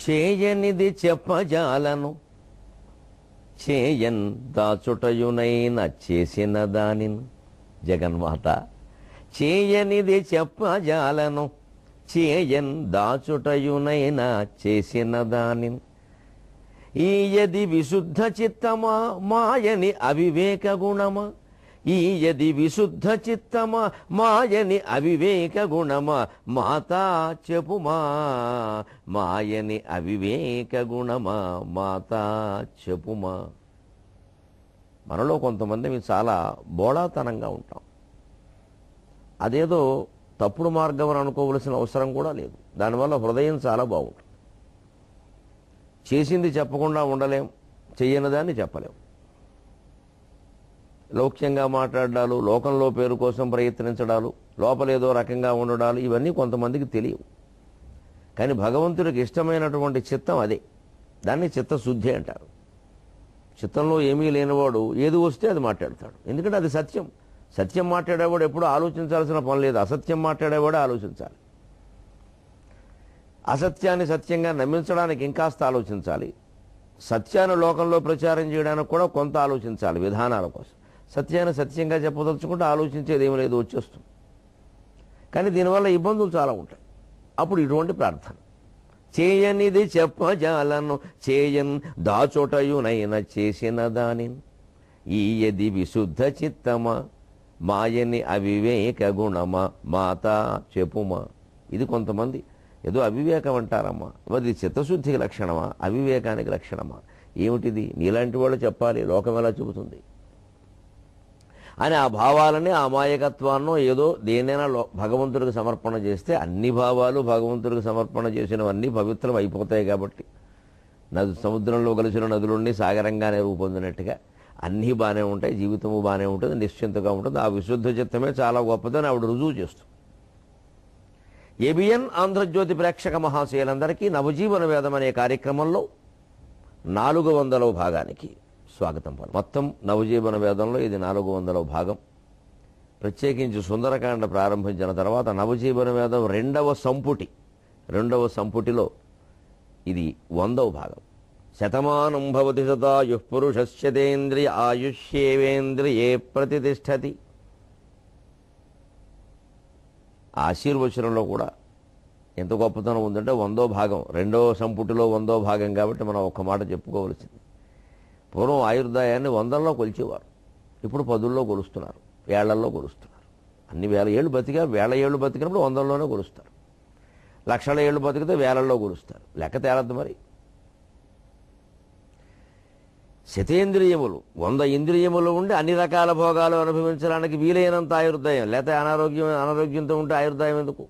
చేయనిది చెప్పజాలను చేయన్ దాచుటయునైన చేసిన దానిని. జగన్మాత చేయనిది చెప్పజాలను చేయన్ దాచుటయునైన చేసిన దానిని. ఈయది విశుద్ధ చిత్తమా మాయని అవివేక గుణమా. ఈయది విశుద్ధ చిత్తమా మాయని అవివేక గుణమా. మాతా చెప్పుమా మాయని అవివేక గుణమా. మాతా చెప్పుమా. మనలో కొంతమంది చాలా బోళాతనంగా ఉంటాం. అదేదో తప్పుడు మార్గం అని అనుకోవలసిన అవసరం కూడా లేదు. దానివల్ల హృదయం చాలా బాగుంటుంది. చేసింది చెప్పకుండా ఉండలేం, చెయ్యనిదాన్ని చెప్పలేం. లౌక్యంగా మాట్లాడాలు, లోకంలో పేరు కోసం ప్రయత్నించడాలు, లోపలేదో రకంగా ఉండడాలు, ఇవన్నీ కొంతమందికి తెలియవు. కానీ భగవంతుడికి ఇష్టమైనటువంటి చిత్తం అదే. దాన్ని చిత్తశుద్ధి అంటారు. చిత్తంలో ఏమీ లేనివాడు ఏది వస్తే అది మాట్లాడతాడు. ఎందుకంటే అది సత్యం. సత్యం మాట్లాడేవాడు ఎప్పుడూ ఆలోచించాల్సిన పని లేదు. అసత్యం మాట్లాడేవాడే ఆలోచించాలి. అసత్యాన్ని సత్యంగా నమ్మించడానికి ఇంకాస్త ఆలోచించాలి. సత్యాన్ని లోకంలో ప్రచారం చేయడానికి కూడా కొంత ఆలోచించాలి విధానాల కోసం. సత్యాన్ని సత్యంగా చెప్పదలుచుకుంటే ఆలోచించేది ఏమీ లేదు, వచ్చేస్తుంది. కానీ దీనివల్ల ఇబ్బందులు చాలా ఉంటాయి. అప్పుడు ఇటువంటి ప్రార్థన. చేయనిది చెప్పజాలను చేయన్ దాచోటయునైన చేసిన దానిని. ఈయది విశుద్ధ చిత్తమా మాయని అవివేక గుణమా. మాతా చెప్పుమా. ఇది కొంతమంది ఏదో అవివేకం అంటారమ్మా. అది చిత్తశుద్ధికి లక్షణమా అవివేకానికి లక్షణమా? ఏమిటిది? నీలాంటి వాళ్ళు చెప్పాలి, లోకం ఎలా చెబుతుంది అని. ఆ భావాలని ఆ మాయకత్వాన్నో ఏదో దేనైనా భగవంతుడికి సమర్పణ చేస్తే అన్ని భావాలు భగవంతుడికి సమర్పణ చేసినవన్నీ పవిత్రం అయిపోతాయి. కాబట్టి సముద్రంలో కలిసిన నదులుండి సాగరంగానే రూపొందినట్టుగా అన్నీ బాగానే ఉంటాయి, జీవితము బాగానే ఉంటుంది, నిశ్చింతగా ఉంటుంది. ఆ విశుద్ధ చిత్తమే చాలా గొప్పదని ఆవిడ రుజువు చేస్తుంది. ఏబిఎన్ ఆంధ్రజ్యోతి ప్రేక్షక మహాశయులందరికీ నవజీవన వేదం అనే కార్యక్రమంలో 400వ భాగానికి స్వాగతం. మొత్తం నవజీవన వేదంలో ఇది 400వ భాగం. ప్రత్యేకించి సుందరకాండ ప్రారంభించిన తర్వాత నవజీవన వేదం రెండవ సంపుటిలో ఇది 100వ భాగం. శతమానం భవతి శతాయుః పురుషస్యేంద్రియ ఆయుష్యేవేంద్రియే ప్రతిష్టతి. ఆశీర్వచనంలో కూడా ఎంత గొప్పతనం ఉందంటే 100వ భాగం, రెండవ సంపుటిలో 100వ భాగం కాబట్టి మనం ఒక్క మాట చెప్పుకోవలసింది. పూర్వం ఆయుర్దాయాన్ని 100ల్లో కొలిచేవారు, ఇప్పుడు 10ల్లో కొలుస్తున్నారు, ఏళ్లలో కొలుస్తున్నారు. అన్ని వేల ఏళ్ళు బతికా, వేల ఏళ్ళు బతికినప్పుడు 100ల్లోనే కొలుస్తారు. లక్షల ఏళ్ళు బతికితే వేలల్లో కొలుస్తారు. లెక్క తేలద్దు మరి. శతేంద్రియములు 100 ఇంద్రియములు ఉండి అన్ని రకాల భోగాలు అనుభవించడానికి వీలైనంత ఆయుర్దాయం, లేకపోతే అనారోగ్యంతో ఉంటే ఆయుర్దాయం ఎందుకు?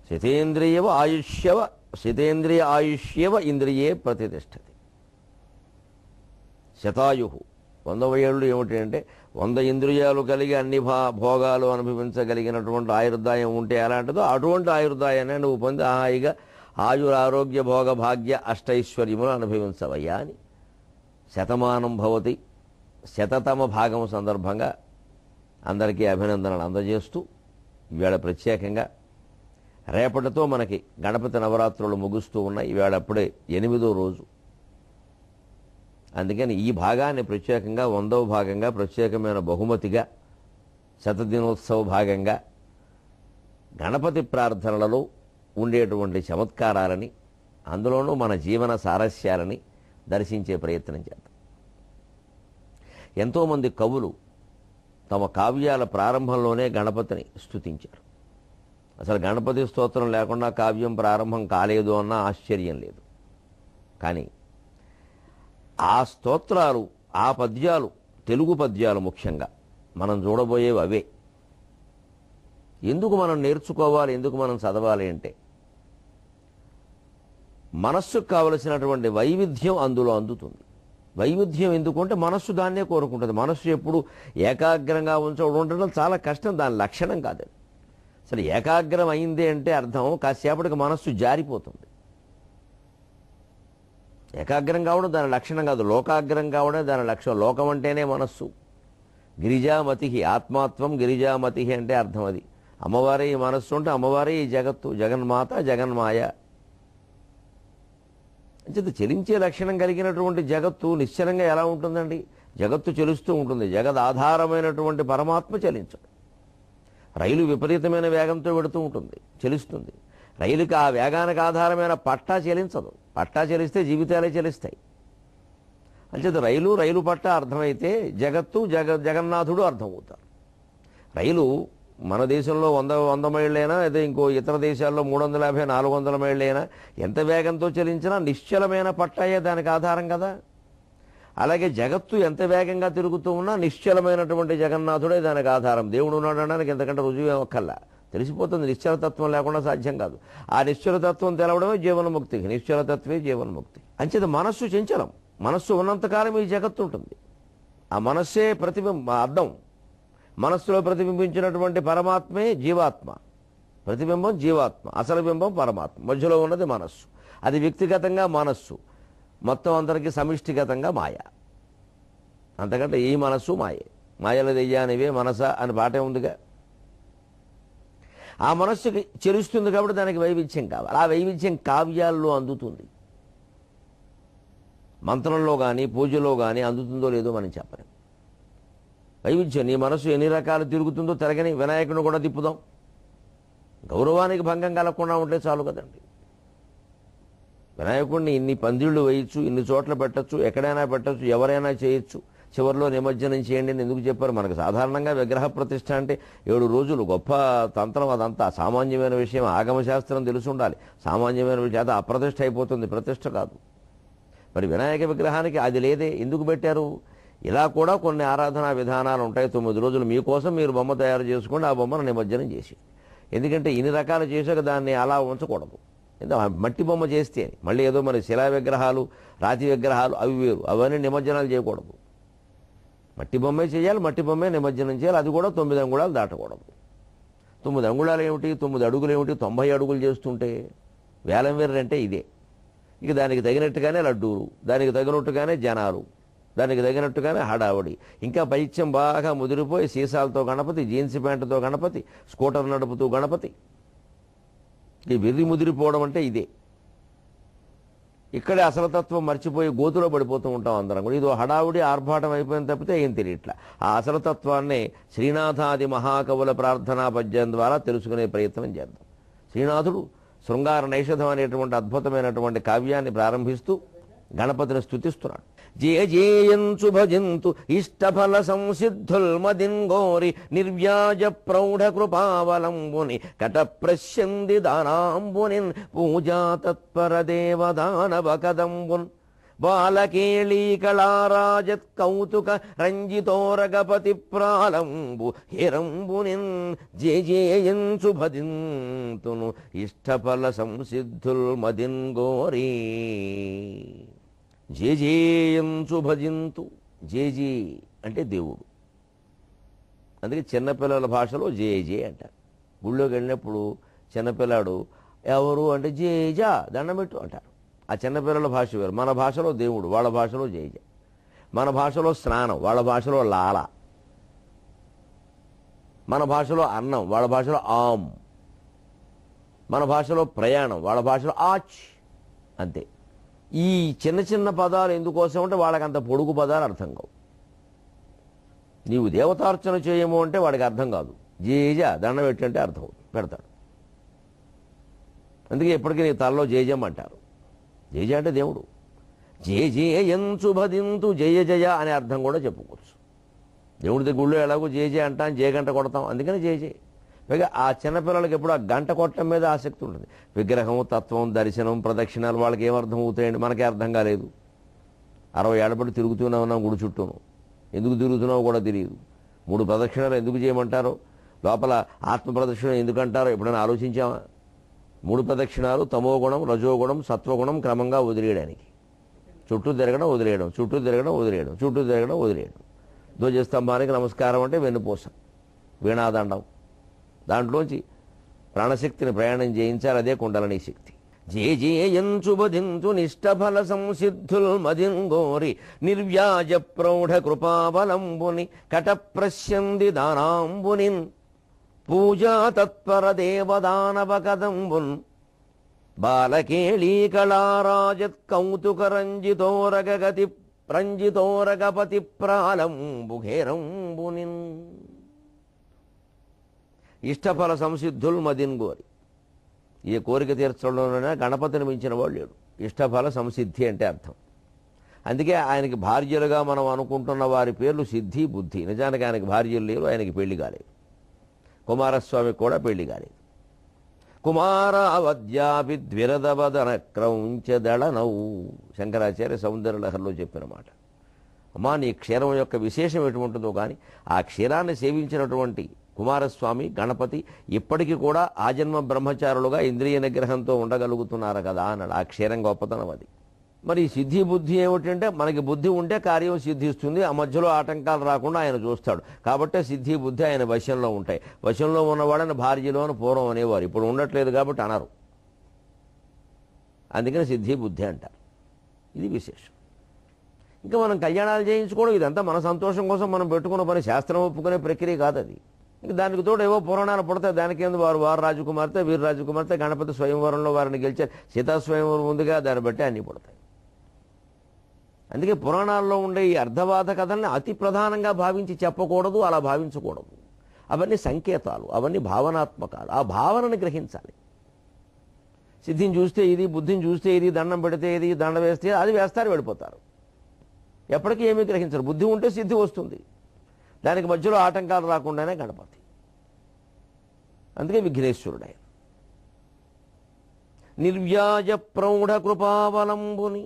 శతేంద్రియ ఆయుష్యవ ఇంద్రియే ప్రతిష్టతి. శతాయు 100 ఏళ్ళు ఏమిటి అంటే 100 ఇంద్రియాలు కలిగి అన్ని భోగాలు అనుభవించగలిగినటువంటి ఆయుర్దాయం ఉంటే ఎలాంటిదో అటువంటి ఆయుర్దాయాన్ని నువ్వు పొంది హాయిగా ఆయురారోగ్య భోగ భాగ్య అష్టైశ్వర్యములు అనుభవించవయ్యా అని. శతమానం భవతి శతతమ భాగం సందర్భంగా అందరికీ అభినందనలు అందజేస్తూ ఈవేళ ప్రత్యేకంగా రేపటితో మనకి గణపతి నవరాత్రులు ముగుస్తూ ఉన్నాయి. ఈవేళ అప్పుడే 8వ రోజు. అందుకని ఈ భాగాన్ని ప్రత్యేకంగా 100వ భాగంగా ప్రత్యేకమైన బహుమతిగా శతదినోత్సవ భాగంగా గణపతి ప్రార్థనలలో ఉండేటువంటి చమత్కారాలని, అందులోనూ మన జీవన సారస్యాలని దర్శించే ప్రయత్నం చేద్దాం. ఎంతోమంది కవులు తమ కావ్యాల ప్రారంభంలోనే గణపతిని స్తుతించారు. అసలు గణపతి స్తోత్రం లేకుండా కావ్యం ప్రారంభం కాలేదు అన్న ఆశ్చర్యం లేదు. కానీ ఆ స్తోత్రాలు, ఆ పద్యాలు, తెలుగు పద్యాలు ముఖ్యంగా మనం చూడబోయేవి అవే. ఎందుకు మనం నేర్చుకోవాలి, ఎందుకు మనం చదవాలి అంటే మనస్సుకు కావలసినటువంటి వైవిధ్యం అందులో అందుతుంది. వైవిధ్యం ఎందుకంటే మనస్సు దాన్నే కోరుకుంటుంది. మనస్సు ఎప్పుడు ఏకాగ్రంగా ఉండడం చాలా కష్టం, దాని లక్షణం కాదు. అసలు ఏకాగ్రం అయింది అంటే అర్థం కాసేపటికి మనస్సు జారిపోతుంది. ఏకాగ్రం కావడం దాని లక్షణం కాదు, లోకాగ్రం కావడం దాని లక్షణం. లోకం అంటేనే మనస్సు. గిరిజామతి ఆత్మాత్వం గిరిజామతి అంటే అర్థం అది. అమ్మవారే ఈ మనస్సు ఉంటే అమ్మవారే ఈ జగత్తు, జగన్మాత జగన్మాయ. అంచేత చలించే లక్షణం కలిగినటువంటి జగత్తు నిశ్చలంగా ఎలా ఉంటుందండి? జగత్తు చలిస్తూ ఉంటుంది. జగద్ ఆధారమైనటువంటి పరమాత్మ చలించడు. రైలు విపరీతమైన వేగంతో వెడుతూ ఉంటుంది, చలిస్తుంది. రైలుకి ఆ వేగానికి ఆధారమైన పట్టా చలించదు. పట్టా చలిస్తే జీవితాలే చలిస్తాయి. అంచేత రైలు పట్టా అర్థమైతే జగత్తు జగన్నాథుడు అర్థమవుతారు. రైలు మన దేశంలో 100 మైళ్ళైనా అదే ఇంకో ఇతర దేశాల్లో 350 400 మైళ్ళైనా ఎంత వేగంతో చలించినా నిశ్చలమైన పట్టాయే దానికి ఆధారం కదా. అలాగే జగత్తు ఎంత వేగంగా తిరుగుతూ ఉన్నా నిశ్చలమైనటువంటి జగన్నాథుడే దానికి ఆధారం. దేవుడు ఉన్నాడు అనడానికి ఎంతకంటే రుజువు ఒక్కల్లా తెలిసిపోతుంది. నిశ్చలతత్వం లేకుండా సాధ్యం కాదు. ఆ నిశ్చలతత్వం తెలవడమే జీవన్ముక్తి. నిశ్చలతత్వే జీవన్ముక్తి. అంచేత మనస్సు చంచలం. మనస్సు ఉన్నంతకాలం ఈ జగత్తు ఉంటుంది. ఆ మనస్సే అర్థం. మనస్సులో ప్రతిబింబించినటువంటి పరమాత్మే జీవాత్మ. ప్రతిబింబం జీవాత్మ, అసలు బింబం పరమాత్మ, మధ్యలో ఉన్నది మనస్సు. అది వ్యక్తిగతంగా మనస్సు, మొత్తం అందరికీ సమిష్టిగతంగా మాయ. అంతకంటే ఈ మనస్సు మాయే. మాయల దెయ్యానివే మనస అని పాటే ఉందిగా. ఆ మనస్సుకి చెలుస్తుంది కాబట్టి దానికి వైవిధ్యం కావాలి. ఆ వైవిధ్యం కావ్యాల్లో అందుతుంది. మంత్రంలో కానీ పూజలో కానీ అందుతుందో లేదో మనం చెప్పలేం. వైవిధ్యం. నీ మనసు ఎన్ని రకాలు తిరుగుతుందో తిరగని వినాయకుడిని కూడా తిప్పుదాం. గౌరవానికి భంగం కలగకుండా ఉంటే చాలు కదండి. వినాయకుడిని ఇన్ని పందిళ్ళు వేయచ్చు, ఇన్ని చోట్ల పెట్టచ్చు, ఎక్కడైనా పెట్టచ్చు, ఎవరైనా చేయొచ్చు. చివరిలో నిమజ్జనం చేయండి అని ఎందుకు చెప్పారు? మనకు సాధారణంగా విగ్రహ ప్రతిష్ఠ అంటే 7 రోజులు గొప్ప తంత్రం. అదంతా సామాన్యమైన విషయం. ఆగమశాస్త్రం తెలిసి ఉండాలి. సామాన్యమైన విషయం అది అప్రతిష్ఠ అయిపోతుంది, ప్రతిష్ఠ కాదు. మరి వినాయక విగ్రహానికి అది లేదే, ఎందుకు పెట్టారు? ఇలా కూడా కొన్ని ఆరాధనా విధానాలు ఉంటాయి. 9 రోజులు మీకోసం మీరు బొమ్మ తయారు చేసుకోండి, ఆ బొమ్మను నిమజ్జనం చేసి. ఎందుకంటే ఇన్ని రకాలు చేశాక దాన్ని అలా ఉంచకూడదు. మట్టి బొమ్మ చేస్తే మళ్ళీ ఏదో మరి శిలా విగ్రహాలు, రాతి విగ్రహాలు అవి వేరు. అవన్నీ నిమజ్జనాలు చేయకూడదు. మట్టి బొమ్మే చేయాలి, మట్టి బొమ్మే నిమజ్జనం చేయాలి. అది కూడా 9 అంగుళాలు దాటకూడదు. 9 అంగుళాలు ఏమిటి, 9 అడుగులు ఏమిటి, 90 అడుగులు చేస్తుంటే వేలం వేరంటే ఇదే. ఇక దానికి తగినట్టుగానే లడ్డూలు, దానికి తగినట్టుగానే జనాలు, దానికి తగినట్టుగానే హడావడి. ఇంకా పైత్యం బాగా ముదిరిపోయి సీసాలతో గణపతి, జీన్స్ ప్యాంటుతో గణపతి, స్కూటర్ నడుపుతూ గణపతి. ఈ వెర్రి ముదిరిపోవడం అంటే ఇదే. ఇక్కడే అసలు తత్వం మర్చిపోయి గోతులో పడిపోతూ ఉంటాం అందరం కూడా. ఇదో హడావుడి ఆర్భాటం అయిపోయిన తప్పితే ఏం తెలియట్లా. ఆ అసలు తత్వాన్ని శ్రీనాథాది మహాకవుల ప్రార్థనా పద్యం ద్వారా తెలుసుకునే ప్రయత్నం చేద్దాం. శ్రీనాథుడు శృంగార నైషధం అనేటువంటి అద్భుతమైనటువంటి కావ్యాన్ని ప్రారంభిస్తూ గణపతిని స్తుతిస్తున్నాడు. జయ జేయంచు భజింతు ఇష్టఫల సంసిద్ధుల్ మదిన్ గోరి నిర్వ్యాజ ప్రౌఢ కృపావలంబుని కట ప్రశ్యంది దానాంబునిన్ పూజా తత్పర దేవదానవ కదంబున్ బాలకేళీ కళారాజత్ కౌతుక రంజితోరగపతి ప్రాలంబు హిరంబునిన్ జేజేయంచు భజింతును ఇష్టఫల సంసిద్ధుల్ మదిన్ గోరీ. జేజేయంచు భజింతు. జేజే అంటే దేవుడు. అందుకే చిన్నపిల్లల భాషలో జేజే అంటారు. గుళ్ళోకి వెళ్ళినప్పుడు చిన్నపిల్లాడు ఎవరు అంటే జేజా దండం పెట్టు అంటారు. ఆ చిన్నపిల్లల భాష వేరు. మన భాషలో దేవుడు, వాళ్ళ భాషలో జేజ. మన భాషలో స్నానం, వాళ్ళ భాషలో లాల. మన భాషలో అన్నం, వాళ్ళ భాషలో ఆమ్. మన భాషలో ప్రయాణం, వాళ్ళ భాషలో ఆచ్. అంతే. ఈ చిన్న చిన్న పదాలు ఎందుకోసం అంటే వాళ్ళకి అంత పొడుగు పదాలు అర్థం కావు. నీవు దేవతార్చన చేయము అంటే వాడికి అర్థం కాదు. జేజ దండం పెట్టి అంటే అర్థం పెడతాడు. అందుకే ఎప్పటికీ నీ తలలో జేజం అంటారు. జేజ అంటే దేవుడు. జేజేయంచు భజింతు జయ జయ అనే అర్థం కూడా చెప్పుకోవచ్చు. దేవుడి గుళ్ళో ఎలాగో జేజే అంటాం, జే గంట కొడతాం, అందుకని జేజే. పైగా ఆ చిన్నపిల్లలకి ఎప్పుడు ఆ గంట కొట్టడం మీద ఆసక్తి ఉంటుంది. విగ్రహం, తత్వం, దర్శనం, ప్రదక్షిణాలు వాళ్ళకి ఏమర్థం అవుతాయండి? మనకే అర్థం కాలేదు. 60 ఏళ్ల పాటు తిరుగుతూనే ఉన్నాం గుడి చుట్టూను. ఎందుకు తిరుగుతున్నావో కూడా తెలియదు. 3 ప్రదక్షిణాలు ఎందుకు చేయమంటారో, లోపల ఆత్మ ప్రదక్షిణ ఎందుకంటారో ఎప్పుడైనా ఆలోచించామా? 3 ప్రదక్షిణాలు తమోగుణం, రజోగుణం, సత్వగుణం క్రమంగా వదిలేయడానికి. చుట్టూ తిరగడం వదిలేయడం, చుట్టూ తిరగడం వదిలేయడం, చుట్టూ తిరగడం వదిలేయడం. ధ్వజస్తంభానికి నమస్కారం అంటే వెన్నుపూస, వీణాదండం. దాంట్లోంచి ప్రాణశక్తిని ప్రయాణం చేయించాలి. అదే కుండలని శక్తి. జేజేయంచు భజింతు నిష్టఫల సంసిద్ధుల్ మదిన్ గోరి నిర్వ్యాజ ప్రౌఢ కృపావలంబుని కట ప్రశ్యంది దానాంబునిన్ పూజా తత్పర దేవదానవ కదంబున్ బాలకేళీ కళారాజత్ కౌతుకరంజితోరగతి ప్రంజితోరగపతి ప్రాళంబుఘేరంబునిన్. ఇష్టఫల సంసిద్ధుల్ మదిన్ గోరి. ఏ కోరిక తీర్చడంలోనైనా గణపతిని మించిన వాడు లేడు. ఇష్టఫల సంసిద్ధి అంటే అర్థం. అందుకే ఆయనకి భార్యలుగా మనం అనుకుంటున్న వారి పేర్లు సిద్ధి, బుద్ధి. నిజానికి ఆయనకి భార్యలు లేరు, ఆయనకి పెళ్లి కాలేదు. కుమారస్వామికి కూడా పెళ్లి కాలేదు. కుమారావద్యాపి ద్విరదవదన క్రౌంచదళనౌ. శంకరాచార్య సౌందర్యలహరిలో చెప్పిన మాట. అమ్మా, నీ క్షీరం యొక్క విశేషం ఎటువంటిదో కానీ ఆ క్షీరాన్ని సేవించినటువంటి కుమారస్వామి, గణపతి ఇప్పటికీ కూడా ఆజన్మ బ్రహ్మచారులుగా ఇంద్రియ నిగ్రహంతో ఉండగలుగుతున్నారు కదా అన్నాడు. ఆ క్షీరం గొప్పతనం అది. మరి సిద్ధి బుద్ధి ఏమిటంటే మనకి బుద్ధి ఉంటే కార్యం సిద్ధిస్తుంది. ఆ మధ్యలో ఆటంకాలు రాకుండా ఆయన చూస్తాడు. కాబట్టే సిద్ధి బుద్ధి ఆయన వశంలో ఉంటాయి. వశంలో ఉన్నవాడని భార్యలోని పూర్వం అనేవారు, ఇప్పుడు ఉండట్లేదు కాబట్టి అనరు. అందుకని సిద్ధి బుద్ధి అంటారు. ఇది విశేషం. ఇంకా మనం కళ్యాణాలు చేయించుకోవడం ఇదంతా మన సంతోషం కోసం మనం పెట్టుకున్న పని. శాస్త్రం ఒప్పుకునే ప్రక్రియ కాదు అది. ఇంకా దానికి తోడు ఏవో పురాణాలు పుడతాయి. దానికి ఎందుకు వారు రాజకుమార్తె, వీరు రాజకుమార్తె, గణపతి స్వయంవరంలో వారిని గెలిచారు, సీతా స్వయంవరం ఉందిగా, దాన్ని బట్టి అన్నీ పుడతాయి. అందుకే పురాణాల్లో ఉండే ఈ అర్ధవాద కథల్ని అతి ప్రధానంగా భావించి చెప్పకూడదు, అలా భావించకూడదు. అవన్నీ సంకేతాలు, అవన్నీ భావనాత్మకాలు. ఆ భావనని గ్రహించాలి. సిద్ధిని చూస్తే ఇది, బుద్ధిని చూస్తే ఇది, దండం పెడితే ఇది, దండ వేస్తే అది వేస్తారు, వెళ్ళిపోతారు. ఎప్పటికీ ఏమీ గ్రహించరు. బుద్ధి ఉంటే సిద్ధి వస్తుంది. దానికి మధ్యలో ఆటంకాలు రాకుండానే గణపతి. అందుకే విఘ్నేశ్వరుడు ఆయన. నిర్వ్యాజ ప్రౌఢ కృపావలంబుని.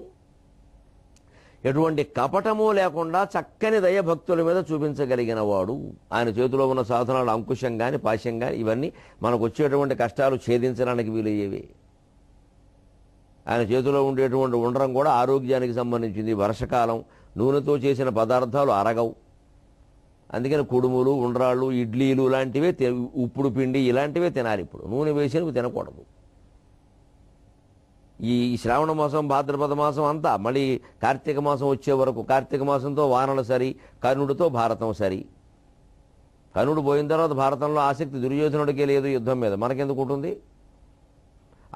ఎటువంటి కపటము లేకుండా చక్కని దయ భక్తుల మీద చూపించగలిగిన వాడు. ఆయన చేతిలో ఉన్న సాధనాలు అంకుశం కానీ, పాశం కానీ ఇవన్నీ మనకు వచ్చేటువంటి కష్టాలు ఛేదించడానికి వీలయ్యేవి. ఆయన చేతిలో ఉండేటువంటి ఉండ్రం కూడా ఆరోగ్యానికి సంబంధించింది. వర్షకాలం నూనెతో చేసిన పదార్థాలు అరగవు. అందుకని కుడుములు, ఉండ్రాళ్ళు, ఇడ్లీలు లాంటివే, ఉప్పుడు పిండి ఇలాంటివే తినాలి. ఇప్పుడు నూనె వేసినవి తినకూడదు. ఈ శ్రావణ మాసం, భాద్రపద మాసం అంతా, మళ్ళీ కార్తీక మాసం వచ్చే వరకు, కార్తీక మాసంతో వానలు సరి, కర్ణుడితో భారతం సరి. కర్ణుడు పోయిన తర్వాత భారతంలో ఆసక్తి దుర్యోధనుడికే లేదు యుద్ధం మీద, మనకెందుకు ఉంటుంది?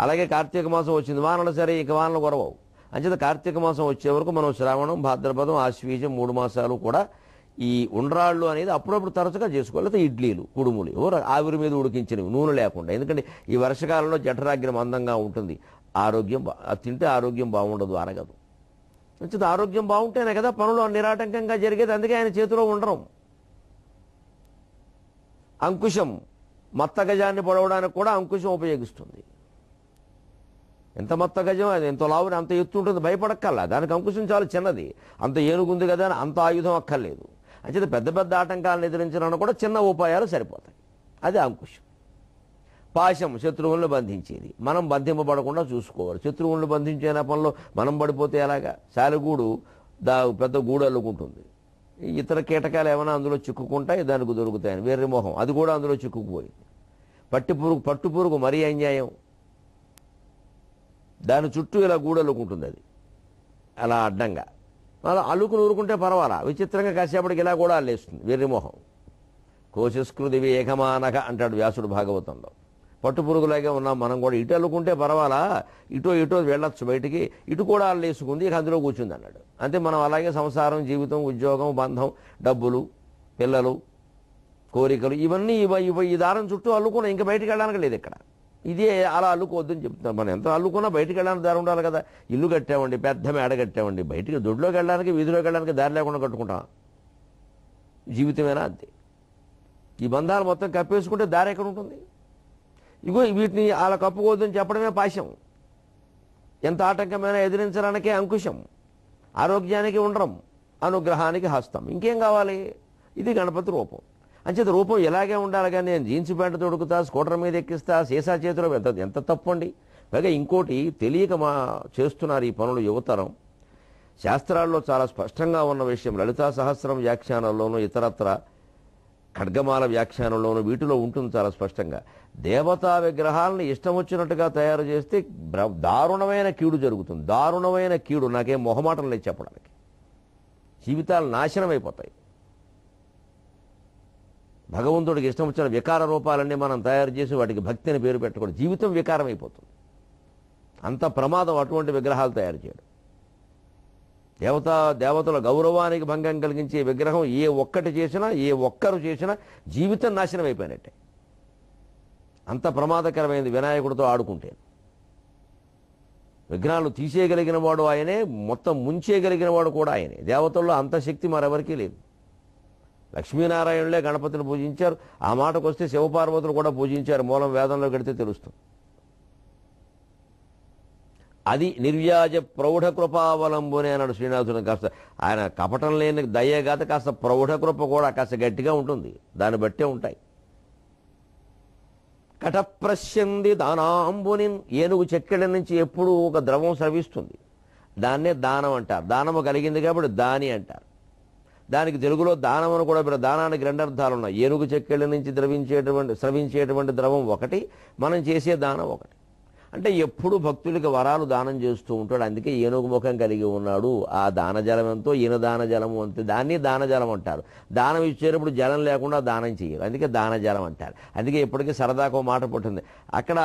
అలాగే కార్తీక మాసం వచ్చింది, వానలు సరి, ఇక వానలు కొరవవు. అంచేత కార్తీక మాసం వచ్చే వరకు మనం శ్రావణం, భాద్రపదం, ఆశ్వీజం 3 మాసాలు కూడా ఈ ఉండ్రాళ్ళు అనేది అప్పుడప్పుడు తరచుగా చేసుకోవాలి. లేదా ఇడ్లీలు, కుడుములు ఆవిరి మీద ఉడికించినవి, నూనె లేకుండా. ఎందుకంటే ఈ వర్షకాలంలో జఠరాగ్రం అందంగా ఉంటుంది. ఆరోగ్యం తింటే ఆరోగ్యం బాగుండదు, అరగదు. అంచేత ఆరోగ్యం బాగుంటేనే కదా పనులు నిరాటంకంగా జరిగేది. అందుకే ఆయన చేతిలో ఉండరం. అంకుశం, మత్త గజాన్ని పొడవడానికి కూడా అంకుశం ఉపయోగిస్తుంది. ఎంత మత్త గజం, అది ఎంత లావుని అంత ఎత్తు ఉంటుంది, భయపడక్కల్లా. దానికి అంకుశం చాలా చిన్నది. అంత ఏనుగుంది కదా అని అంత ఆయుధం అక్కర్లేదు. అంచేత పెద్ద పెద్ద ఆటంకాలను ఎదిరించడానికి కూడా చిన్న ఉపాయాలు సరిపోతాయి. అది అంకుశం. పాశం, శత్రువులను బంధించేది. మనం బంధింపబడకుండా చూసుకోవాలి. శత్రువులను బంధించే నెపంలో మనం పడిపోతే ఎలాగా? శాలిగూడు పెద్ద గూడు అల్లుకుంటుంది. ఇతర కీటకాలు ఏమైనా అందులో చిక్కుకుంటాయి, దానికి దొరుకుతాయని వేర్రి మొహం, అది కూడా అందులో చిక్కుకుపోయింది. పట్టుపురుగు మరీ అన్యాయం. దాని చుట్టూ ఇలా గూడు అల్లుకుంటుంది. అది అలా అడ్డంగా అలా అల్లుకుని ఊరుకుంటే పర్వాలా, విచిత్రంగా కాసేపటికి ఇలా కూడా అల్లేస్తుంది వెర్రిమోహం. కోశస్కృతివి ఏకమానక అంటాడు వ్యాసుడు భాగవతంలో. పట్టుపురుగులాగే ఉన్నాం మనం కూడా. ఇటు అల్లుకుంటే పర్వాలా, ఇటో వెళ్ళొచ్చు బయటికి, ఇటు కూడా అల్లేసుకుంది, ఇక అందులో కూర్చుంది అన్నాడు. అంతే. మనం అలాగే సంసారం, జీవితం, ఉద్యోగం, బంధం, డబ్బులు, పిల్లలు, కోరికలు ఇవన్నీ ఈ దారం చుట్టూ అల్లుకున్నాం. ఇంకా బయటికి వెళ్ళడానికి లేదు ఇక్కడ. ఇదే అలా అల్లుకోవద్దని చెప్తున్నాం. మనం ఎంత అల్లుకున్నా బయటికి వెళ్ళడానికి దారి ఉండాలి కదా. ఇల్లు కట్టామండి, పెద్ద మేడ కట్టామండి, బయటికి దొడ్లోకి వెళ్ళడానికి, వీధిలోకి వెళ్ళడానికి దారి లేకుండా కట్టుకుంటాం. జీవితమేనా అంతే. ఈ బంధాలు మొత్తం కప్పేసుకుంటే దారి ఎక్కడ ఉంటుంది? ఇగో వీటిని అలా కప్పుకోవద్దని చెప్పడమే పాశం. ఎంత ఆటంకమైనా ఎదిరించడానికే అంకుశం. ఆరోగ్యానికి ఉండ్రం, అనుగ్రహానికి హస్తం. ఇంకేం కావాలి? ఇది గణపతి రూపం. అంచేత రూపం ఎలాగే ఉండాలి. కానీ నేను జీన్స్ ప్యాంటు తొడుకుతా, స్కూటర్ మీద ఎక్కిస్తా, సీసా చేతిలో ఎంత తప్పండి. పైగా ఇంకోటి తెలియక చేస్తున్నారు ఈ పనులు యువతరం. శాస్త్రాల్లో చాలా స్పష్టంగా ఉన్న విషయం, లలితా సహస్రం వ్యాఖ్యానాల్లోనూ, ఇతరత్ర ఖడ్గమాల వ్యాఖ్యానంలోనూ వీటిలో ఉంటుంది చాలా స్పష్టంగా. దేవతా విగ్రహాలను ఇష్టం వచ్చినట్టుగా తయారు చేస్తే దారుణమైన కీడు జరుగుతుంది. దారుణమైన కీడు. నాకేం మొహమాటం లేదు చెప్పడానికి. జీవితాలు నాశనం అయిపోతాయి. భగవంతుడికి ఇష్టం వచ్చిన వికార రూపాలన్నీ మనం తయారు చేసి వాటికి భక్తి అని పేరు పెట్టకూడదు. జీవితం వికారం అయిపోతుంది. అంత ప్రమాదం అటువంటి విగ్రహాలు తయారు చేయడం. దేవతల గౌరవానికి భంగం కలిగించే విగ్రహం ఏ ఒక్కటి చేసినా, ఏ ఒక్కరు చేసినా జీవితం నాశనం అయిపోయినట్టే. అంత ప్రమాదకరమైనది వినాయకుడితో ఆడుకుంటే. విగ్రహాలు తీసేయగలిగిన వాడు ఆయనే, మొత్తం ముంచేయగలిగిన వాడు కూడా ఆయనే. దేవతల్లో అంత శక్తి మరెవరికీ లేదు. లక్ష్మీనారాయణులే గణపతిని పూజించారు. ఆ మాటకు వస్తే శివపార్వతులు కూడా పూజించారు. మూలం వేదంలో గడితే తెలుస్తుంది. అది నిర్వ్యాజ ప్రౌఢ కృపావలంబునే అన్నాడు శ్రీనాథుని. కాస్త ఆయన కపటం లేని దయ్యే కాదు, కాస్త ప్రౌఢ కృప కూడా కాస్త గట్టిగా ఉంటుంది. దాన్ని బట్టే ఉంటాయి. కటప్రశ్యంది దానాంబుని, ఏనుగు చెక్కెళ్ళ నుంచి ఎప్పుడూ ఒక ద్రవం స్రవిస్తుంది. దాన్నే దానం అంటారు. దానము కలిగింది కాబట్టి దాని అంటారు. దానికి తెలుగులో దానం అని కూడా, దానానికి రెండు అర్థాలు ఉన్నాయి. ఏనుగు చెక్కెళ్ళ నుంచి స్రవించేటువంటి ద్రవం ఒకటి, మనం చేసే దానం ఒకటి. అంటే ఎప్పుడు భక్తులకి వరాలు దానం చేస్తూ ఉంటాడు. అందుకే ఏనుగు ముఖం కలిగి ఉన్నాడు. ఆ దానజలం ఎంతో ఈయన దానజలము అంతే. దాన్ని దానజలం అంటారు. దానం ఇచ్చేటప్పుడు జలం లేకుండా దానం చేయరు, అందుకే దానజలం అంటారు. అందుకే ఇప్పటికీ సరదాకు మాట పుట్టింది. అక్కడ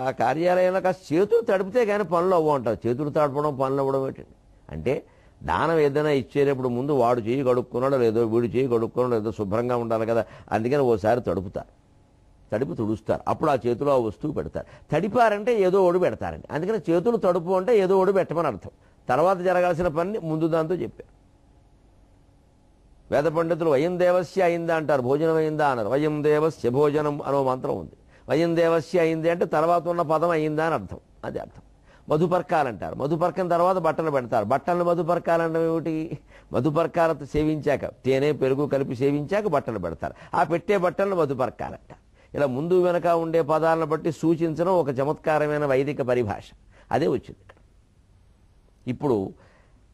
ఆ కార్యాలయంలో కాస్త చేతులు తడిపితే కానీ పనులు అవ్వ అంటారు. చేతులు తడపడం పనులు అవ్వడం ఏంటండి అంటే, దానం ఏదైనా ఇచ్చేటప్పుడు ముందు వాడు చేయి కడుక్కున్నాడో లేదో, వీడు చేయి కడుక్కున్నాడో లేదో శుభ్రంగా ఉండాలి కదా. అందుకని ఓసారి తడుపుతారు, తడిపి తుడుస్తారు. అప్పుడు ఆ చేతిలో ఆ వస్తువు పెడతారు. తడిపారంటే ఏదో ఒడి పెడతారండి. అందుకని చేతులు తడుపు అంటే ఏదో ఒడి పెట్టమని అర్థం. తర్వాత జరగాల్సిన పని ముందు దాంతో చెప్పారు. వేద పండితులు వయం దేవస్య అయిందా అంటారు, భోజనం అయిందా అన్నారు. వయం దేవస్య భోజనం అనో మంత్రం ఉంది. వయం దేవస్య అయింది అంటే తర్వాత ఉన్న పదం అయిందా అని అర్థం. అది అర్థం. మధుపర్కాలంటారు. మధుపర్కం తర్వాత బట్టలు పెడతారు. బట్టలను మధుపర్కాలంటే ఏమిటి? మధుపర్కాలతో సేవించాక, తేనె పెరుగు కలిపి సేవించాక బట్టలు పెడతారు. ఆ పెట్టే బట్టలను మధుపర్కాలంటారు. ఇలా ముందు వెనక ఉండే పదాలను బట్టి సూచించడం ఒక చమత్కారమైన వైదిక పరిభాష. అదే వచ్చింది ఇక్కడ. ఇప్పుడు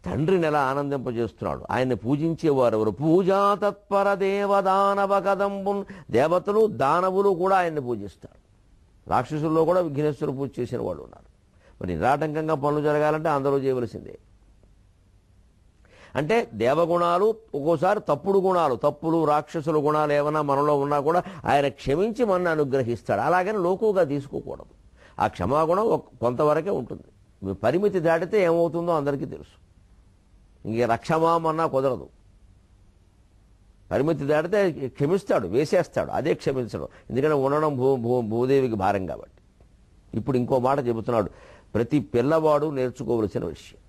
తండ్రిని ఎలా ఆనందింపజేస్తున్నాడు. ఆయన్ని పూజించేవారు ఎవరు? పూజా తత్పర దేవదానవ కదంబున్, దేవతలు దానవులు కూడా ఆయన్ని పూజిస్తారు. రాక్షసుల్లో కూడా విఘ్నేశ్వర పూజ చేసిన వాళ్ళు ఉన్నారు. మరి నిరాటంకంగా పనులు జరగాలంటే అందరూ చేయవలసిందే. అంటే దేవగుణాలు, ఒక్కోసారి తప్పుడు గుణాలు, తప్పులు రాక్షసుల గుణాలు ఏమైనా మనలో ఉన్నా కూడా ఆయన క్షమించి మనల్ని అనుగ్రహిస్తాడు. అలాగని లోకుగా తీసుకోకూడదు. ఆ క్షమాగుణం కొంతవరకే ఉంటుంది. పరిమితి దాటితే ఏమవుతుందో అందరికీ తెలుసు. ఇంక రక్షమామన్నా కుదరదు. పరిమితి దాటితే క్షమిస్తాడు, వేసేస్తాడు. అదే క్షమించడం. ఎందుకంటే ఉండడం భూదేవికి భారం కాబట్టి. ఇప్పుడు ఇంకో మాట చెబుతున్నాడు, ప్రతి పిల్లవాడు నేర్చుకోవలసిన విషయం.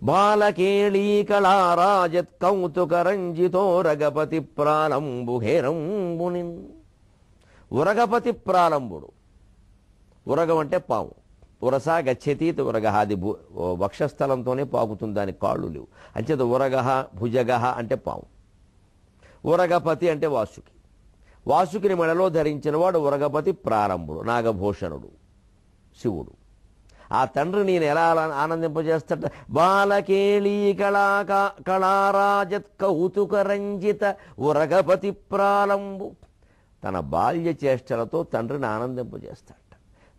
బాలకేళీ కళారాజత్ కౌతుకరంజితో రగపతి ప్రాలంబు హేరంబుని. ఉరగపతి ప్రాలంబుడు. ఉరగం అంటే పాము. ఉరసా గచ్చతీత ఉరగహ, అది వక్షస్థలంతోనే పాకుతుంది, దానికి కాళ్ళు లేవు. అంచేత ఉరగహ భుజగహ అంటే పాము. ఉరగపతి అంటే వాసుకి. వాసుకిని మెడలో ధరించిన వాడు ఉరగపతి ప్రారంభుడు, నాగభూషణుడు, శివుడు. ఆ తండ్రి నేను ఎలా ఆనందింపజేస్తాడ? బాలకేళీ కళారాజత్ కౌతుక రంజిత ఉరగపతి ప్రాలంబు. తన బాల్య చేష్టలతో తండ్రిని ఆనందింపజేస్తాడట.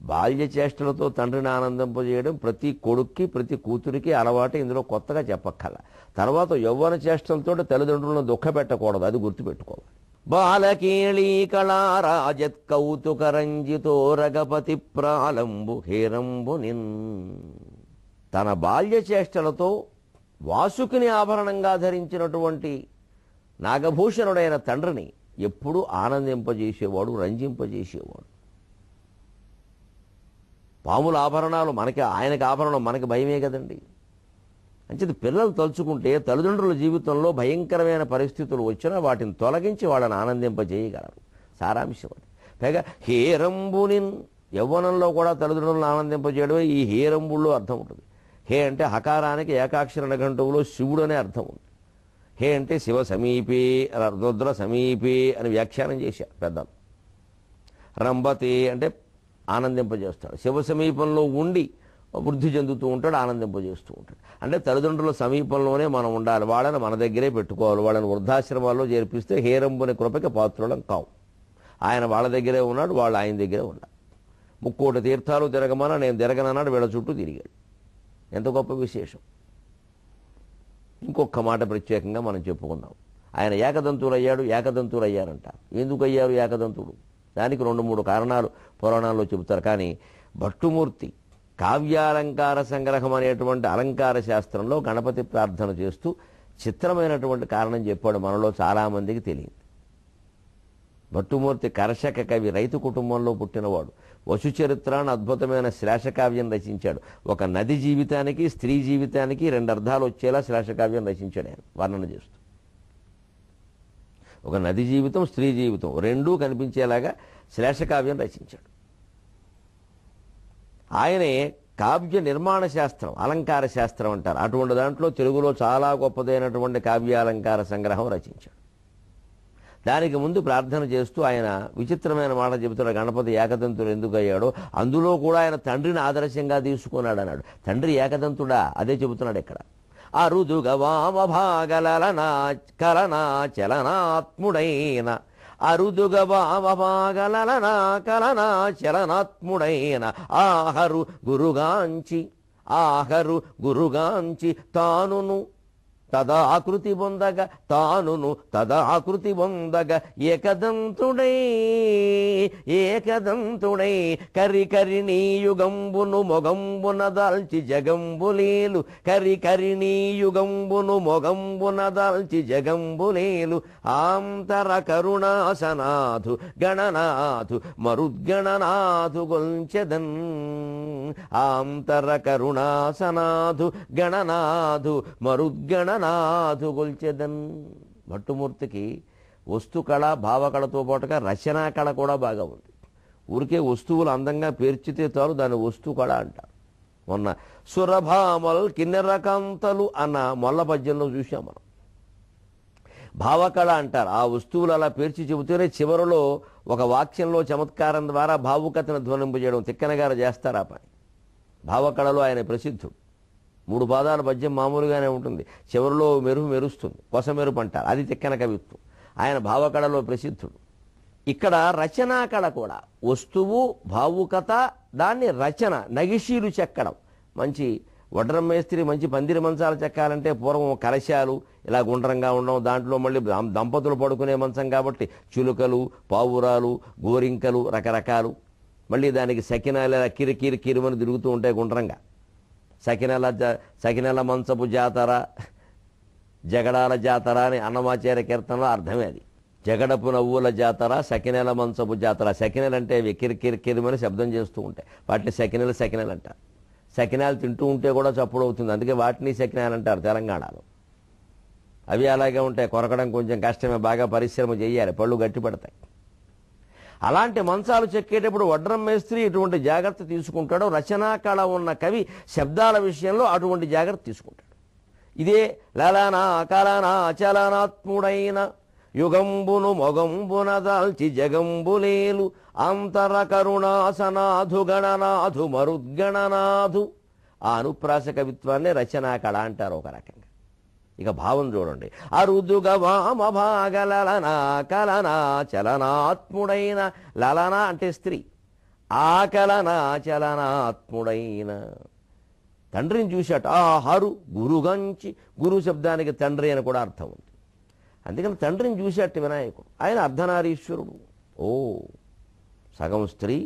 బాల్య చేష్టలతో తండ్రిని ఆనందింపజేయడం ప్రతి కొడుక్కి, ప్రతి కూతురికి అలవాటు. ఇందులో కొత్తగా చెప్పక్కల. తర్వాత యవ్వన చేష్టలతో తల్లిదండ్రులను దుఃఖపెట్టకూడదు, అది గుర్తుపెట్టుకోవాలి. బాలకేళీ కళారాజత్ కౌతుక రంజితో రగపతి ప్రాలంబు హేరంబు నిన్. తన బాల్య చేష్టలతో వాసుకిని ఆభరణంగా ధరించినటువంటి నాగభూషణుడైన తండ్రిని ఎప్పుడూ ఆనందింపజేసేవాడు, రంజింపజేసేవాడు. పాముల ఆభరణాలు మనకి, ఆయనకి ఆభరణం మనకి భయమే కదండి. అంచేది పిల్లలు తలుచుకుంటే తల్లిదండ్రుల జీవితంలో భయంకరమైన పరిస్థితులు వచ్చినా వాటిని తొలగించి వాళ్ళని ఆనందింపజేయగలరు. సారాంశం అది. పైగా హేరంబుని, యవ్వనంలో కూడా తల్లిదండ్రులను ఆనందింపజేయడమే ఈ హేరంబుల్లో అర్థం ఉంటుంది. హే అంటే హకారానికి ఏకాక్షర నిఘంటువులో శివుడు అనే అర్థం ఉంది. హే అంటే శివ సమీపే, రుద్ర సమీపే అని వ్యాఖ్యానం చేశారు పెద్దలు. రంభతే అంటే ఆనందింపజేస్తాడు. శివ సమీపంలో ఉండి వృద్ధి చెందుతూ ఉంటాడు, ఆనందింపజేస్తూ ఉంటాడు. అంటే తల్లిదండ్రుల సమీపంలోనే మనం ఉండాలి, వాళ్ళని మన దగ్గరే పెట్టుకోవాలి. వాళ్ళని వృద్ధాశ్రమాల్లో చేర్పిస్తే హేరంబుని కృపకి పాత్రులం కావు. ఆయన వాళ్ళ దగ్గరే ఉన్నాడు, వాళ్ళు ఆయన దగ్గరే ఉన్నారు. 3 తీర్థాలు తిరగమన్నా నేను తిరగనన్నాడు, వీళ్ళ చుట్టూ తిరిగాడు. ఎంత గొప్ప విశేషం. ఇంకొక మాట ప్రత్యేకంగా మనం చెప్పుకున్నాం. ఆయన ఏకదంతులు అయ్యారంట. ఎందుకు అయ్యారు ఏకదంతుడు? దానికి 2-3 కారణాలు పురాణాల్లో చెబుతారు. కానీ భట్టుమూర్తి కావ్యాలంకార సంగ్రహం అనేటువంటి అలంకార శాస్త్రంలో గణపతి ప్రార్థన చేస్తూ చిత్రమైనటువంటి కారణం చెప్పాడు, మనలో చాలామందికి తెలియదు. భట్టుమూర్తి కర్షక కవి, రైతు కుటుంబంలో పుట్టినవాడు. వసు చరిత్ర అని అద్భుతమైన శ్లేషకావ్యం రచించాడు. ఒక నది జీవితానికి స్త్రీ జీవితానికి రెండు అర్థాలు వచ్చేలా శ్లేషకావ్యం రచించాడు ఆయన వర్ణన చేస్తూ. ఒక నది జీవితం స్త్రీ జీవితం రెండూ కనిపించేలాగా శ్లేషకావ్యం రచించాడు. ఆయనే కావ్య నిర్మాణ శాస్త్రం, అలంకార శాస్త్రం అంటారు. అటువంటి దాంట్లో తెలుగులో చాలా గొప్పదైనటువంటి కావ్యాలంకార సంగ్రహం రచించాడు. దానికి ముందు ప్రార్థన చేస్తూ ఆయన విచిత్రమైన మాట చెబుతాడు. గణపతి ఏకదంతుడు ఎందుకు అయ్యాడో అందులో కూడా ఆయన తండ్రిని ఆదర్శంగా తీసుకున్నాడు అన్నాడు. తండ్రి ఏకదంతుడా? అదే చెబుతున్నాడు ఇక్కడ. అరుదుగా వామభాగలనా కలనా చలనాత్ముడైన, అరుదుగా వామభాగలనా కలనా చలనాత్ముడైన, ఆహరు గురుగాంచి తానును తదాకృతి పొందగా ఏకదంతుడై కరికరిణీ యుగంబును మొగంబున దాల్చి జగంబులేలు, కరికరిణీ యుగంబును మొగంబున దాల్చి జగంబులేలు, ఆంతర కరుణాసనాథు గణనాథు మరుద్గణనాథు గొల్చెదన్, ఆంతర కరుణాసనాథు గణనాథు మరుద్గణనాథు గొల్చెదన్. భట్టుమూర్తికి వస్తుకళ భావకళతో పాటుగా రచనా కళ కూడా బాగా ఉంది. ఊరికే వస్తువులు అందంగా పేర్చితే చాలు దాన్ని వస్తుకళ అంటారు. మొన్న సురభామల్ కిన్నెరకాంతలు అన్న మొల్ల పద్యంలో చూసాం మనం. భావకళ అంటారు. ఆ వస్తువులు అలా పేర్చి చెబుతూనే చివరిలో ఒక వాక్యంలో చమత్కారం ద్వారా భావుకతను ధ్వనింపజేయడం తిక్కన గారు చేస్తారు ఆ పని. భావకళలో ఆయన ప్రసిద్ధుడు. 3 పాదాల పద్యం మామూలుగానే ఉంటుంది, చివరిలో మెరుస్తుంది, కొస మెరుపు అంటారు, అది తిక్కన కవిత్వం. ఆయన భావకళలో ప్రసిద్ధుడు. ఇక్కడ రచనా కళ కూడా, వస్తువు భావుకత, దాన్ని రచన నగిషీలు చెక్కడం. మంచి వడ్రం మేస్త్రి మంచి పందిరి మంచాలు చెక్కాలంటే పూర్వం కలశాలు ఇలా గుండ్రంగా ఉండడం, దాంట్లో మళ్ళీ దంపతులు పడుకునే మంచం కాబట్టి చిలుకలు పావురాలు గోరింకలు రకరకాలు, మళ్ళీ దానికి సకినాలు ఇలా కిరిమని తిరుగుతూ ఉంటాయి గుండ్రంగా. సకినెల మంచపు జాతర, జగడాల జాతర అని అన్నమాచార్య కీర్తనలో అర్థమే అది. జగడపు నవ్వుల జాతర, సకినెల మంచపు జాతర. సకినెలు అంటే అవి కిరిమని శబ్దం చేస్తూ ఉంటాయి, వాటిని సకినెలు అంటారు. సకినాలు తింటూ ఉంటే కూడా చప్పుడు అవుతుంది, అందుకే వాటిని సకినాలు అంటారు తెలంగాణలో. అవి అలాగే ఉంటాయి, కొరకడం కొంచెం కష్టమే, బాగా పరిశ్రమ చేయాలి, పళ్ళు గట్టి పడతాయి. అలాంటి మంచాలు చెక్కేటప్పుడు వడ్రం మేస్త్రి ఇటువంటి జాగ్రత్త తీసుకుంటాడు. రచనా కళ ఉన్న కవి శబ్దాల విషయంలో అటువంటి జాగ్రత్త తీసుకుంటాడు. ఇదే లలనా కలనా చలనాత్ముడైన, యుగంబును మొగంబున దాల్చి జగంబులేలు, అంతర కరుణాసనాథు గణనాథు మరుద్గణనాథు. ఆ అనుప్రాస కవిత్వాన్ని రచనా కళ అంటారు ఒక రకంగా. ఇక భావం చూడండి. అరుదుగా వామభాగ లలనా కలనా చలనాత్ముడైన, లలన అంటే స్త్రీ, ఆకలనా చలనాత్ముడైన. తండ్రిని చూశాట. హరు గురుగంచి, గురు శబ్దానికి తండ్రి అని కూడా అర్థం ఉంది. అందుకని తండ్రిని చూశాట వినాయకుడు. ఆయన అర్ధనారీశ్వరుడు. సగం స్త్రీ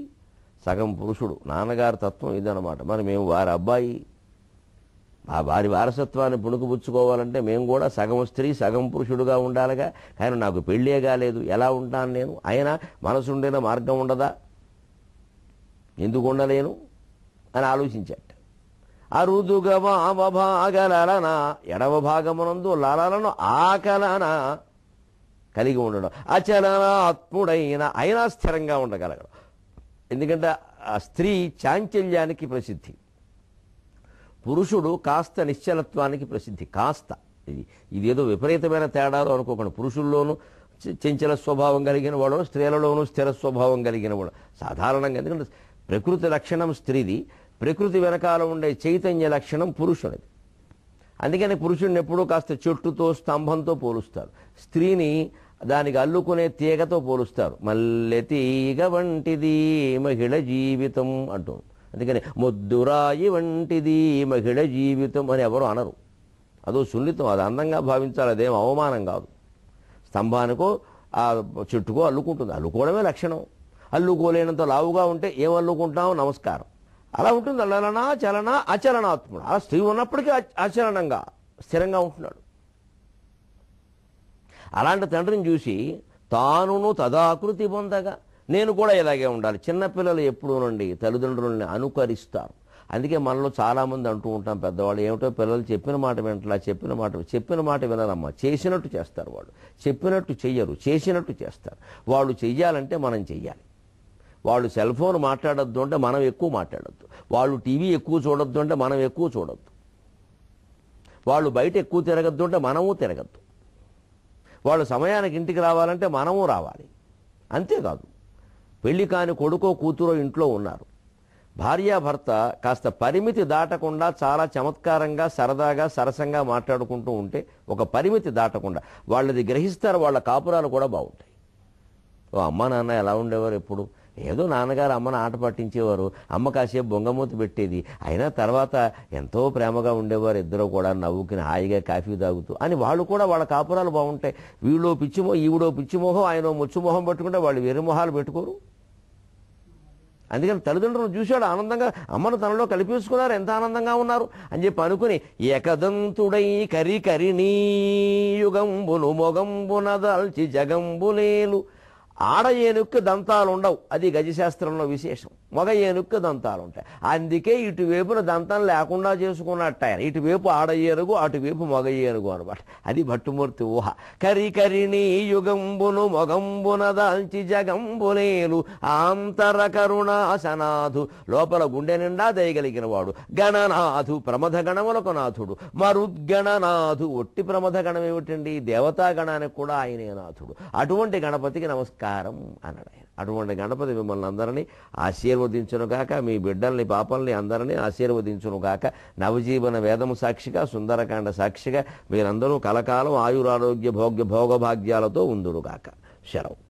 సగం పురుషుడు. నాన్నగారి తత్వం ఇదనమాట. మరి మేము వారి అబ్బాయి, ఆ వారి వారసత్వాన్ని పుణుకుపుచ్చుకోవాలంటే మేము కూడా సగం స్త్రీ సగం పురుషుడుగా ఉండాలిగా. కానీ నాకు పెళ్ళే కాలేదు, ఎలా ఉంటాను నేను? అయినా మనసుండిన మార్గం ఉండదా? ఎందుకు ఉండలేను అని ఆలోచించాట. అరుదుగా వామభాగ లలన, ఎడవ భాగమునందు లలలను ఆకలన కలిగి ఉండడం. అచలనాత్ముడైన, అయినా స్థిరంగా ఉండగలగడం. ఎందుకంటే ఆ స్త్రీ చాంచల్యానికి ప్రసిద్ధి, పురుషుడు కాస్త నిశ్చలత్వానికి ప్రసిద్ధి. కాస్త ఇదేదో విపరీతమైన తేడాలు అనుకోకుండా, పురుషుల్లోనూ చంచల స్వభావం కలిగిన వాడు, స్త్రీలలోనూ స్థిర స్వభావం కలిగిన వాడు సాధారణంగా. ఎందుకంటే ప్రకృతి లక్షణం స్త్రీది, ప్రకృతి వెనకాల ఉండే చైతన్య లక్షణం పురుషునిది. అందుకని పురుషుడిని ఎప్పుడూ కాస్త చెట్టుతో స్తంభంతో పోలుస్తారు, స్త్రీని దానికి అల్లుకునే తీగతో పోలుస్తారు. మల్లె తీగ వంటిది మహిళ జీవితం అంటూ. అందుకని మొద్దురాయి వంటిది మహిళ జీవితం అని ఎవరు అనరు. అదో సున్నితం, అది అందంగా భావించాలి, అదేం అవమానం కాదు. స్తంభానికో ఆ చెట్టుకో అల్లుకుంటుంది, అల్లుకోవడమే లక్షణం. అల్లుకోలేనంత లావుగా ఉంటే ఏం అల్లుకుంటాం? నమస్కారం. అలా ఉంటుంది. లలనా చలన అచలనాత్ముడు. అలా స్త్రీ ఉన్నప్పటికీ అచలనంగా స్థిరంగా ఉంటున్నాడు. అలాంటి తండ్రిని చూసి తానును తదాకృతి పొందగా నేను కూడా ఇలాగే ఉండాలి. చిన్నపిల్లలు ఎప్పుడూ నుండి తల్లిదండ్రులని అనుకరిస్తారు. అందుకే మనలో చాలామంది అంటూ ఉంటాం పెద్దవాళ్ళు, ఏమిటో పిల్లలు చెప్పిన మాట వింటలా, చెప్పిన మాట వినరమ్మా, చేసినట్టు చేస్తారు. వాళ్ళు చెప్పినట్టు చెయ్యరు, చేసినట్టు చేస్తారు. వాళ్ళు చెయ్యాలంటే మనం చెయ్యాలి. వాళ్ళు సెల్ ఫోన్ మాట్లాడొద్దు అంటే మనం ఎక్కువ మాట్లాడొద్దు. వాళ్ళు టీవీ ఎక్కువ చూడొద్దు అంటే మనం ఎక్కువ చూడొద్దు. వాళ్ళు బయట ఎక్కువ తిరగద్దు అంటే మనము తిరగద్దు. వాళ్ళు సమయానికి ఇంటికి రావాలంటే మనము రావాలి. అంతేకాదు, పెళ్లి కాని కొడుకో కూతురో ఇంట్లో ఉన్నారు, భార్యాభర్త కాస్త పరిమితి దాటకుండా చాలా చమత్కారంగా సరదాగా సరసంగా మాట్లాడుకుంటూ ఉంటే, ఒక పరిమితి దాటకుండా వాళ్ళది గ్రహిస్తారు, వాళ్ళ కాపురాలు కూడా బాగుంటాయి. ఓ అమ్మ నాన్న ఎలా ఉండేవారు, ఎప్పుడు ఏదో నాన్నగారు అమ్మను ఆట పట్టించేవారు, అమ్మ కాసేపు బొంగమూతి పెట్టేది, అయినా తర్వాత ఎంతో ప్రేమగా ఉండేవారు, ఇద్దరు కూడా నవ్వుకుని హాయిగా కాఫీ తాగుతూ అని వాళ్ళు కూడా వాళ్ళ కాపురాలు బాగుంటాయి. వీళ్ళో పిచ్చిమోహం, ఈవిడో పిచ్చిమోహం, ఆయన ముచ్చుమోహం పెట్టుకుంటే వాళ్ళు వేరే మొహాలు పెట్టుకోరు. అందుకని తల్లిదండ్రులను చూశాడు ఆనందంగా, అమ్మను తనలో కలిపేసుకున్నారు, ఎంత ఆనందంగా ఉన్నారు అని చెప్పి అనుకుని, ఏకదంతుడై కరికరిణీ యుగంబును మొగంబున దాల్చి జగంబులేలు. ఆడ ఏనుక్కు దంతాలు ఉండవు, అది గజశాస్త్రంలో విశేషం. మగ ఏనుక్కు దంతాలు ఉంటాయి. అందుకే ఇటువైపున దంతం లేకుండా చేసుకున్నట్టు ఆయన. ఇటువైపు ఆడ ఏనుగు, అటువైపు మగ ఏనుగు అనమాట. అది భట్టుమూర్తి ఊహ. కరికరిణీ యుగంబును మొగంబున దాల్చి జగంబులేలు ఆంతర కరుణాసనాథు. లోపల గుండె నిండా దయగలిగిన వాడు. గణనాథు, ప్రమథ గణములకు నాథుడు. మరుద్గణనాథు, ఒట్టి ప్రమథ గణం ఏమిటండి, దేవతాగణానికి కూడా ఆయనే నాథుడు. అటువంటి గణపతికి నమస్కారం అన్నాడు ఆయన. అటువంటి గణపతి మిమ్మల్ని అందరినీ ఆశీర్వదించునుగాక, మీ బిడ్డల్ని పాపల్ని అందరినీ ఆశీర్వదించునుగాక. నవజీవన వేదము సాక్షిగా, సుందరకాండ సాక్షిగా మీరందరూ కలకాలం ఆయురారోగ్య భోగభాగ్యాలతో ఉందురుగాక. శరవు.